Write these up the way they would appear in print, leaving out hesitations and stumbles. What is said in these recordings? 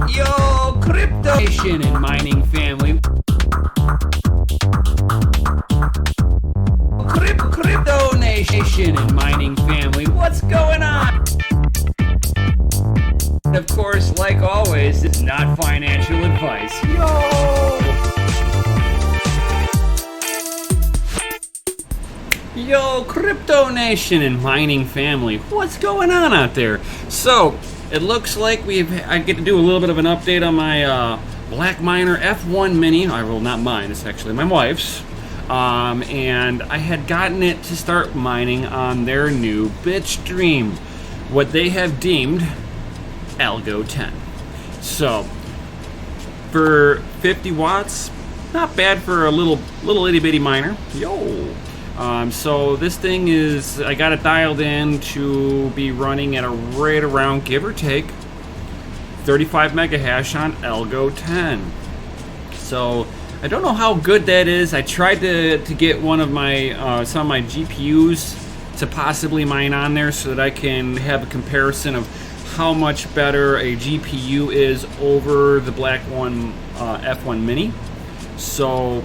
Yo, crypto nation and mining family. Crypto nation and mining family. What's going on? And of course, like always, it's not financial advice. Yo, crypto nation and mining family. What's going on out there? So, it looks like I get to do a little bit of an update on my Black Miner F1 Mini. Well, not mine, it's actually my wife's. And I had gotten it to start mining on their new Bitstream, what they have deemed Algo 10. So, for 50 watts, not bad for a little itty bitty miner. Yo! So this thing is, I got it dialed in to be running at a right around, give or take, 35 mega hash on Algo 10. So I don't know how good that is. I tried to get one of my some of my GPUs to possibly mine on there so that I can have a comparison of how much better a GPU is over the Black One F1 Mini. So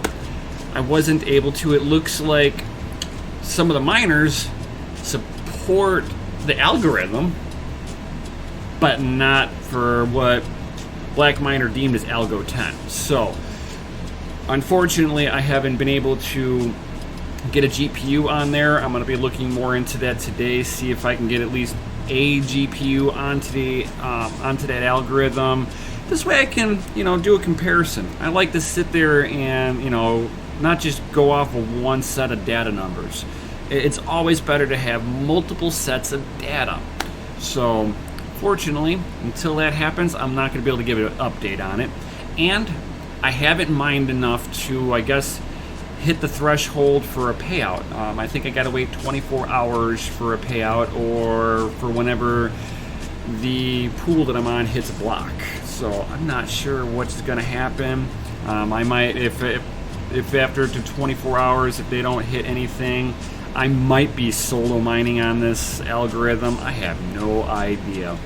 I wasn't able to. It looks like some of the miners support the algorithm, but not for what Black Miner deemed as Algo 10. So, unfortunately, I haven't been able to get a GPU on there. I'm going to be looking more into that today, see if I can get at least a GPU onto that algorithm. This way I can, do a comparison. I like to sit there and, not just go off of one set of data numbers. It's always better to have multiple sets of data. So, fortunately, until that happens, I'm not going to be able to give an update on it. And I haven't mined enough to, I guess, hit the threshold for a payout. I think I got to wait 24 hours for a payout, or for whenever the pool that I'm on hits a block. So, I'm not sure what's going to happen. I might, if after 24 hours, if they don't hit anything, I might be solo mining on this algorithm. I have no idea.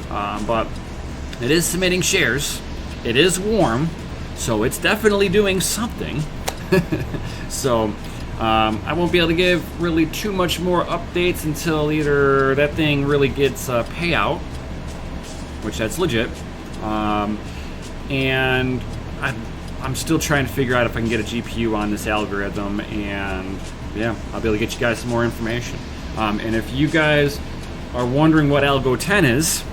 But it is submitting shares. It is warm, so it's definitely doing something. So I won't be able to give really too much more updates until either that thing really gets a payout, which that's legit, and I'm still trying to figure out if I can get a GPU on this algorithm, and yeah, I'll be able to get you guys some more information. And if you guys are wondering what Algo 10 is,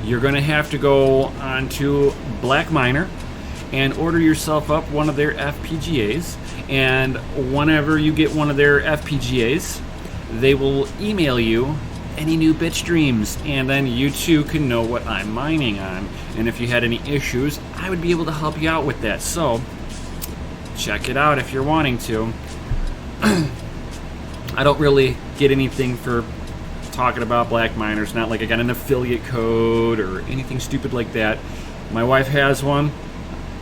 you're going to have to go onto Black Miner and order yourself up one of their FPGAs, and whenever you get one of their FPGAs, they will email you any new bit streams, and then you too can know what I'm mining on. And if you had any issues, I would be able to help you out with that. So check it out if you're wanting to. I don't really get anything for talking about Black Miners. Not like I got an affiliate code or anything stupid like that. My wife has one.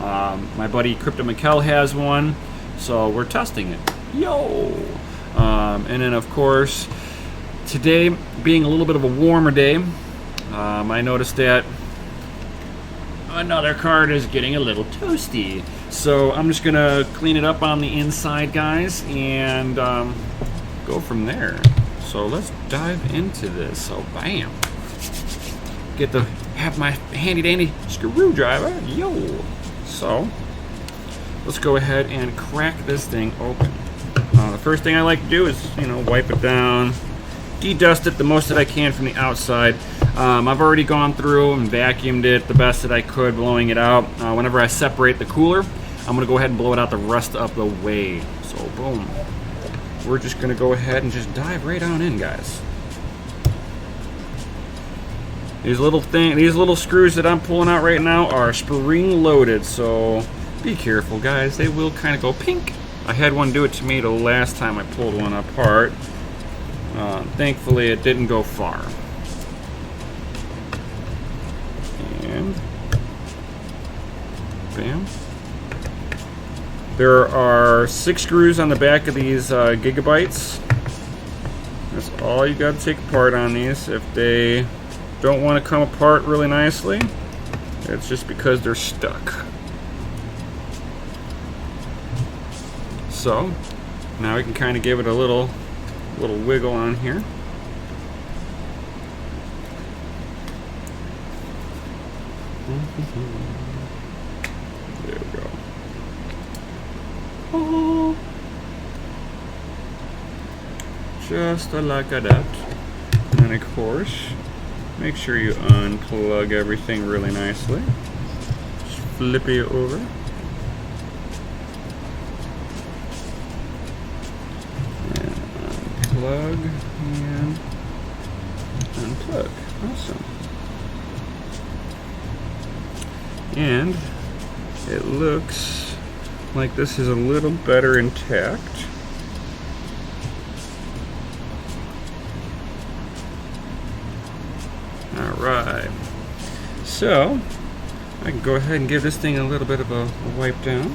My buddy Crypto Mikkel has one. So we're testing it. Yo! And then of course, today being a little bit of a warmer day, I noticed that another card is getting a little toasty. So I'm just gonna clean it up on the inside, guys, and go from there. So let's dive into this. So bam, have my handy dandy screwdriver. Yo. So let's go ahead and crack this thing open. The first thing I like to do is wipe it down, de-dust it the most that I can from the outside. I've already gone through and vacuumed it the best that I could, blowing it out. Whenever I separate the cooler, I'm going to go ahead and blow it out the rest of the way. So boom. We're just going to go ahead and just dive right on in, guys. These little screws that I'm pulling out right now are spring loaded, so be careful, guys. They will kind of go pink. I had one do it to me the last time I pulled one apart. Thankfully, it didn't go far. And bam. There are 6 screws on the back of these gigabytes. That's all you got to take apart on these. If they don't want to come apart really nicely, It's just because they're stuck. So now we can kind of give it a little wiggle on here. There we go. Oh. Just like that. And of course, make sure you unplug everything really nicely. Just flip it over. And unplug and unplug. Awesome. And it looks like this is a little better intact. Alright, so I can go ahead and give this thing a little bit of a wipe down.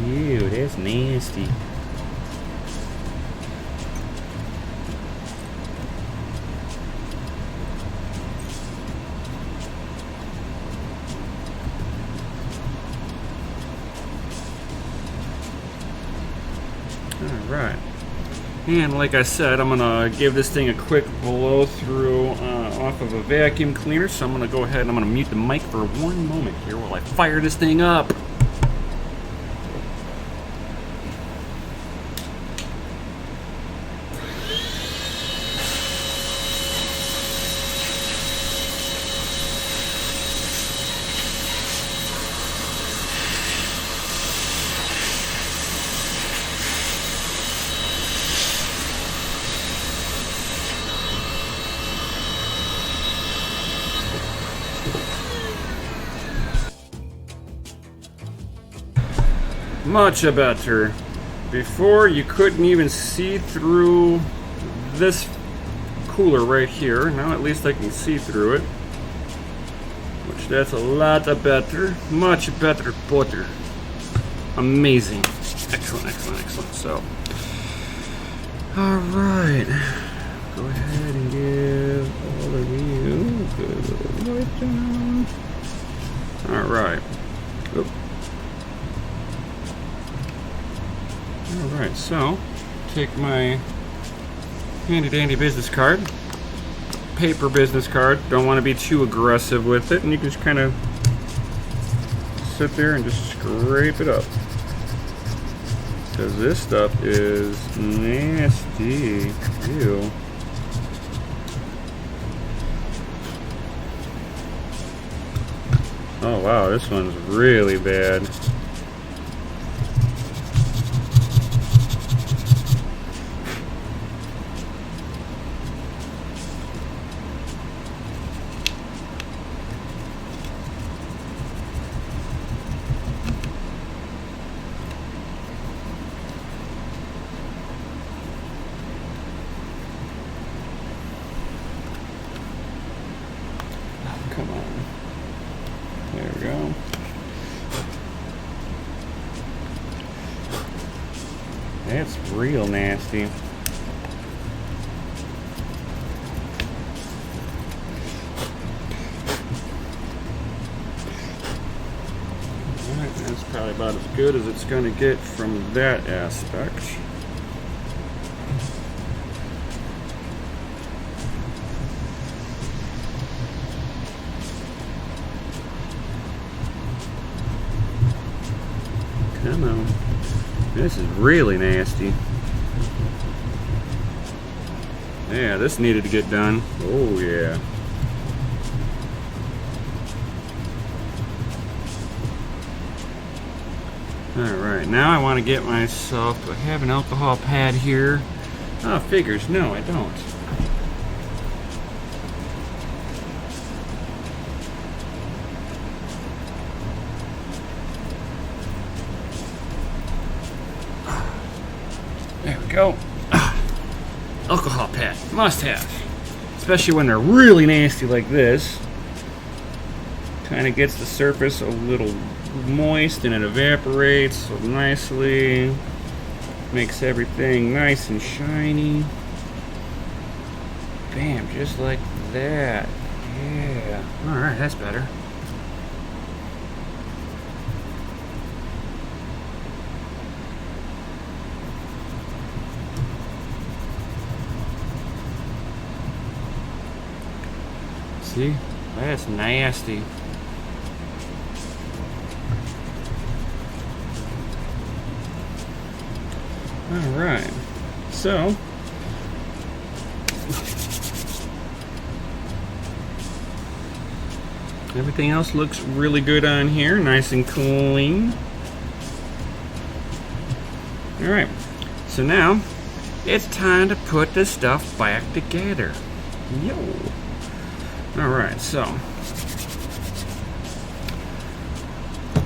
Ew, that's nasty. Alright, and like I said, I'm going to give this thing a quick blow through off of a vacuum cleaner, so I'm going to go ahead and I'm going to mute the mic for one moment here while I fire this thing up. Much better. Before, you couldn't even see through this cooler right here. Now at least I can see through it, which that's a lot better. Much better butter. Amazing. Excellent, excellent, excellent. So, alright, go ahead and give all of you a good little wipe down. Alright. Oop. Alright, so take my handy dandy business card, paper business card, don't want to be too aggressive with it, and you can just kind of sit there and just scrape it up, because this stuff is nasty. Ew. Oh wow, this one's really bad. Come on. There we go. That's real nasty. Alright, that's probably about as good as it's going to get from that aspect. Come on. This is really nasty. Yeah, this needed to get done. Oh, yeah. Alright, now I want to get myself... Do I have an alcohol pad here? Oh, figures. No, I don't. There we go. Alcohol pad. Must have. Especially when they're really nasty like this. Kind of gets the surface a little moist and it evaporates so nicely. Makes everything nice and shiny. Bam, just like that. Yeah. Alright, that's better. See? That's nasty. Alright. So everything else looks really good on here, nice and clean. Alright, so now it's time to put this stuff back together. Yo! Alright, so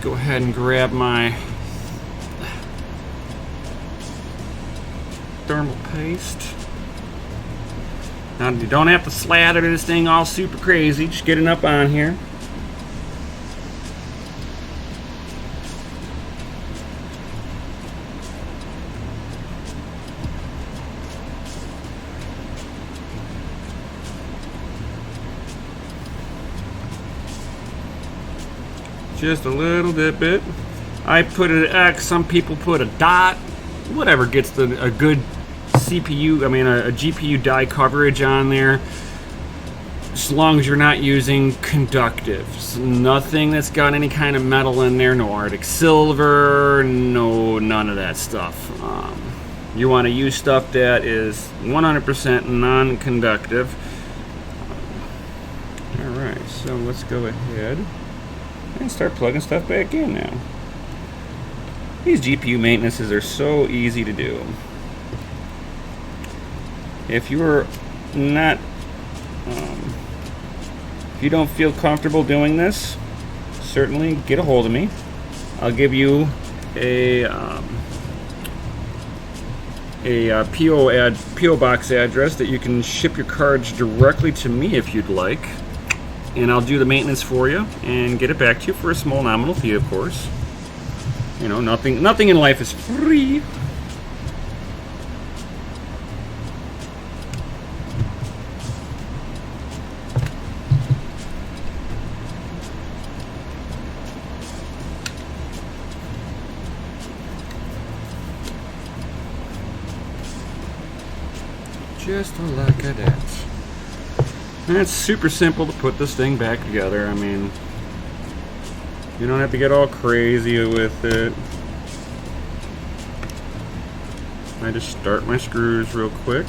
go ahead and grab my thermal paste. Now you don't have to slather this thing all super crazy, just get it up on here. Just a little bit. I put an X, some people put a dot, whatever gets a good CPU, a GPU die coverage on there, as long as you're not using conductives. Nothing that's got any kind of metal in there, no Arctic silver, none of that stuff. You want to use stuff that is 100% non-conductive. Alright, so let's go ahead and start plugging stuff back in now. These GPU maintenances are so easy to do. If you're not, if you don't feel comfortable doing this, certainly get a hold of me. I'll give you a PO box address that you can ship your cards directly to me if you'd like. And I'll do the maintenance for you and get it back to you for a small nominal fee, of course. You know, nothing in life is free. Just like that. And it's super simple to put this thing back together. I mean, you don't have to get all crazy with it. I just start my screws real quick.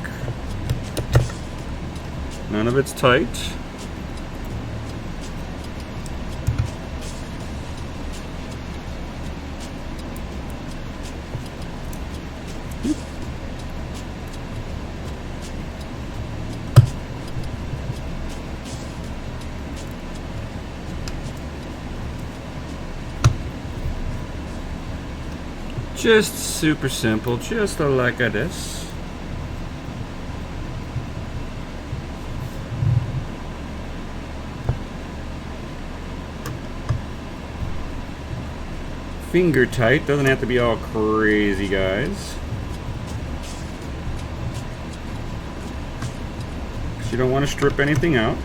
None of it's tight. Just super simple, just like this. Finger tight, doesn't have to be all crazy, guys. You don't want to strip anything out.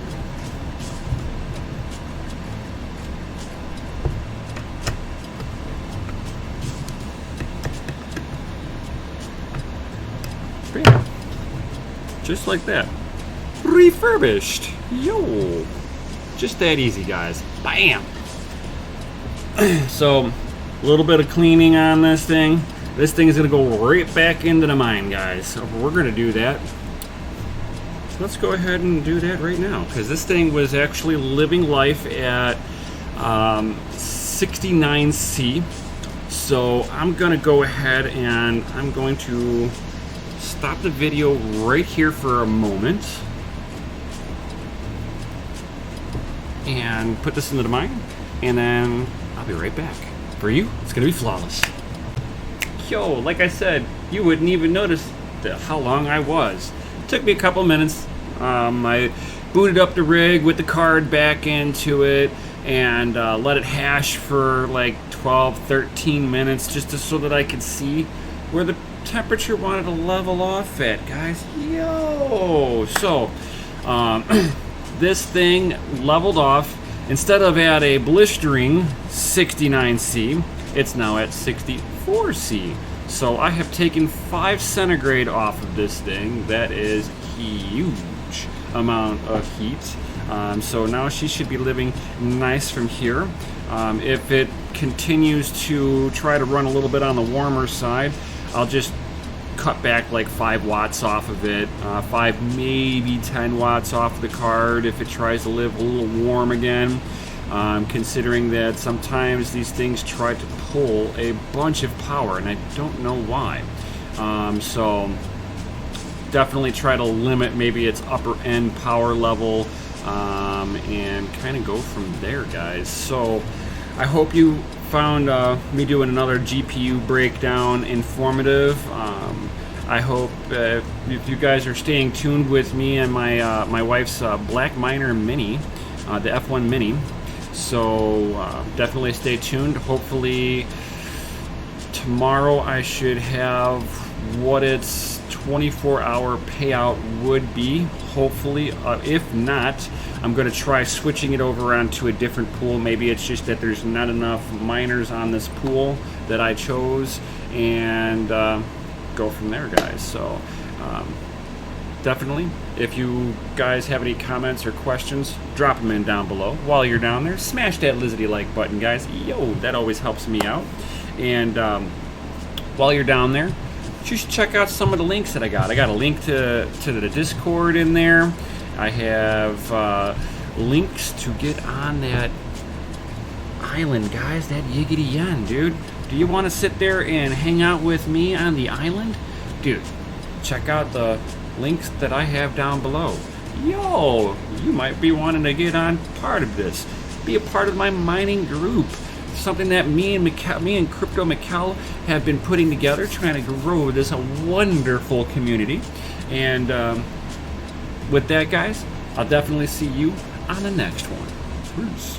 Bam. Just like that. Refurbished. Yo. Just that easy, guys. Bam. So, a little bit of cleaning on this thing. This thing is going to go right back into the mine, guys. So we're going to do that. So let's go ahead and do that right now, because this thing was actually living life at 69C. So I'm going to go ahead and I'm going to stop the video right here for a moment and put this into the mine, and then I'll be right back. For you, it's going to be flawless. Yo, like I said, you wouldn't even notice how long I was. It took me a couple minutes. My booted up the rig with the card back into it and let it hash for like 12, 13 minutes just so that I could see where the temperature wanted to level off at, guys. Yo! So, this thing leveled off. Instead of at a blistering 69C, it's now at 64C. So I have taken 5 centigrade off of this thing. That is huge amount of heat. So now she should be living nice from here. If it continues to try to run a little bit on the warmer side, I'll just cut back like 5 watts off of it, 5 maybe 10 watts off the card if it tries to live a little warm again. Considering that sometimes these things try to pull a bunch of power and I don't know why. So definitely try to limit maybe its upper end power level and kind of go from there, guys. So I hope you found me doing another GPU breakdown informative. I hope if you guys are staying tuned with me and my wife's Black Miner Mini, the F1 Mini. So definitely stay tuned. Hopefully tomorrow I should have what its 24-hour payout would be. Hopefully, if not, I'm going to try switching it over onto a different pool. Maybe it's just that there's not enough miners on this pool that I chose, and go from there, guys. So definitely, if you guys have any comments or questions, drop them in down below. While you're down there, smash that Lizzie like button, guys. Yo, that always helps me out. And while you're down there, you should check out some of the links that I got. I got a link to the Discord in there. I have links to get on that island, guys. That yiggity yen, dude. Do you want to sit there and hang out with me on the island? Dude, check out the links that I have down below. Yo, you might be wanting to get on part of this. Be a part of my mining group. Something that me and Crypto Mikkel have been putting together, trying to grow this wonderful community. And with that, guys, I'll definitely see you on the next one. Peace.